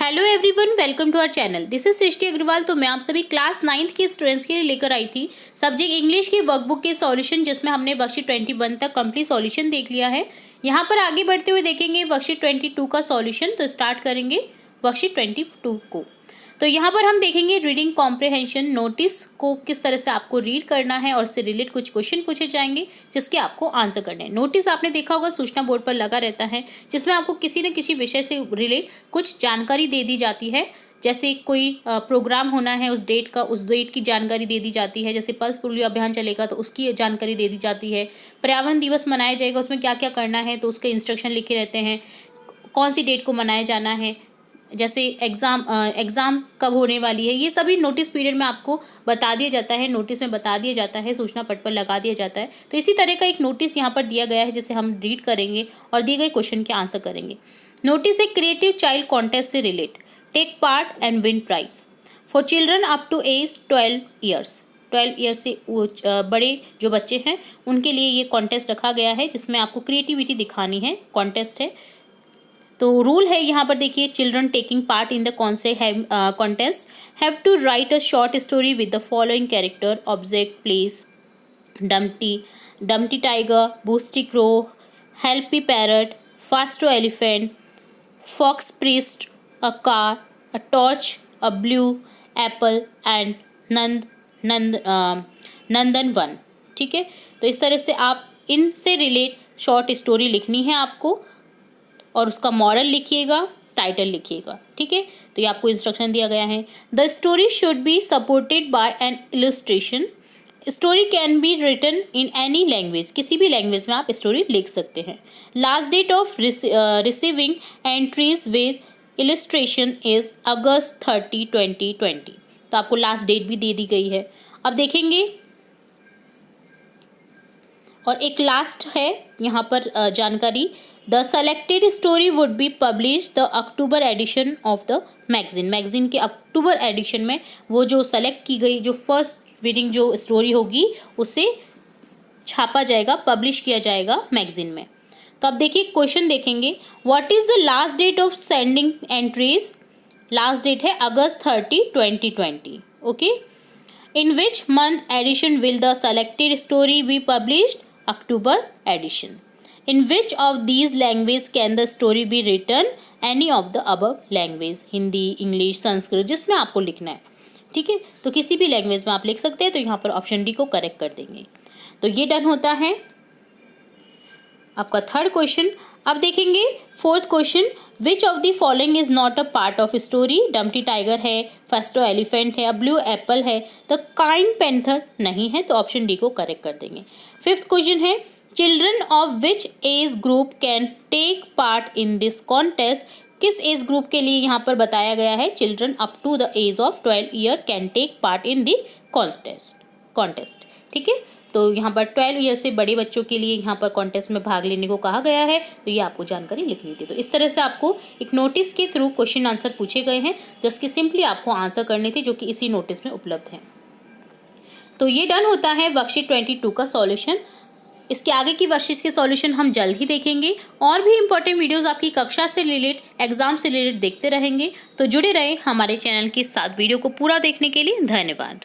Hello everyone, welcome to our channel. This is Srishti Agarwal. तो मैं आप सभी क्लास 9th के स्टूडेंट्स के लिए लेकर आई थी सब्जेक्ट इंग्लिश की वर्कबुक के सॉल्यूशन, जिसमें हमने वर्कशीट 21 तक कंप्लीट सॉल्यूशन देख लिया है। यहाँ पर आगे बढ़ते हुए देखेंगे वर्कशीट 22 का सॉल्यूशन। तो स्टार्ट करेंगे वर्कशीट 22 को। तो यहाँ पर हम देखेंगे रीडिंग कॉम्प्रिहेंशन। नोटिस को किस तरह से आपको रीड करना है और उससे रिलेट कुछ क्वेश्चन पूछे जाएंगे जिसके आपको आंसर करने हैं। नोटिस आपने देखा होगा सूचना बोर्ड पर लगा रहता है, जिसमें आपको किसी न किसी विषय से रिलेट कुछ जानकारी दे दी जाती है। जैसे कोई प्रोग्राम होना है, उस डेट की जानकारी दे दी जाती है। जैसे पल्स पोलियो अभियान चलेगा तो उसकी जानकारी दे दी जाती है। पर्यावरण दिवस मनाया जाएगा, उसमें क्या क्या करना है तो उसके इंस्ट्रक्शन लिखे रहते हैं। कौन सी डेट को मनाया जाना है, जैसे एग्ज़ाम कब होने वाली है, ये सभी नोटिस पीरियड में आपको बता दिया जाता है। नोटिस में बता दिया जाता है, सूचना पट पर लगा दिया जाता है। तो इसी तरह का एक नोटिस यहाँ पर दिया गया है, जिसे हम रीड करेंगे और दिए गए क्वेश्चन के आंसर करेंगे। नोटिस एक क्रिएटिव चाइल्ड कॉन्टेस्ट से relate. Take part and win prize for children up to age 12 years. 12 years से बड़े जो बच्चे हैं उनके लिए ये कॉन्टेस्ट रखा गया है, जिसमें आपको क्रिएटिविटी दिखानी है। कॉन्टेस्ट है तो रूल है यहाँ पर देखिए, children taking part in the contest have to write a short story with the following character, object, place: Dumty tiger, Boosty crow, Helpy parrot, Fasto elephant, fox priest, a car, a torch, a blue apple and Nandan Van. ठीक है, तो इस तरह से आप इनसे relate short story लिखनी है आपको और उसका मॉरल लिखिएगा, टाइटल लिखिएगा। ठीक है, तो ये आपको इंस्ट्रक्शन दिया गया है। The story should be supported by an illustration. Story can be written in any language. किसी भी लैंग्वेज में आप स्टोरी लिख सकते हैं। Last date of receiving entries with illustration is August 30, 2020। तो आपको लास्ट डेट भी दे दी गई है। अब देखेंगे, और एक लास्ट है यहाँ पर जानकारी। The selected story would be publish the October edition of the magazine. Magazine के अक्टूबर एडिशन में वो जो सेलेक्ट की गई, जो फर्स्ट रीडिंग जो स्टोरी होगी, उसे छापा जाएगा, पब्लिश किया जाएगा मैगजीन में। तो अब देखिए क्वेश्चन देखेंगे। What is the last date of sending entries? Last date है अगस्त 30, 2020। Okay, in which month edition will the selected story be published? October edition. In which of these language can the story be written? Any of the above language. Hindi, English, Sanskrit, जिसमें आपको लिखना है। ठीक है, तो किसी भी लैंग्वेज में आप लिख सकते हैं। तो यहाँ पर ऑप्शन डी को करेक्ट कर देंगे। तो ये डन होता है आपका थर्ड क्वेश्चन। अब देखेंगे fourth question. Which of the following is not a part of story? डम्टी टाइगर है, फास्टो एलिफेंट है, ब्लू एप्पल है, द काइंड पैंथर नहीं है। तो ऑप्शन डी को करेक्ट कर देंगे। फिफ्थ क्वेश्चन है, children of which age group can take part in this contest? किस एज ग्रुप के लिए यहाँ पर बताया गया है children up to the age of 12 year can take part in the contest. ठीक है, तो यहाँ पर 12 ईयर से बड़े बच्चों के लिए यहाँ पर कॉन्टेस्ट में भाग लेने को कहा गया है। तो ये आपको जानकारी लिखनी थी। तो इस तरह से आपको एक नोटिस के थ्रू क्वेश्चन आंसर पूछे गए हैं, जिसकी सिंपली आपको आंसर करने थे, जो कि इसी नोटिस में उपलब्ध हैं। तो ये डन होता है वर्कशीट 22 का सॉल्यूशन। इसके आगे की वर्कशीट के सॉल्यूशन हम जल्द ही देखेंगे। और भी इंपॉर्टेंट वीडियोस आपकी कक्षा से रिलेट, एग्जाम से रिलेट देखते रहेंगे। तो जुड़े रहे हमारे चैनल के साथ। वीडियो को पूरा देखने के लिए धन्यवाद।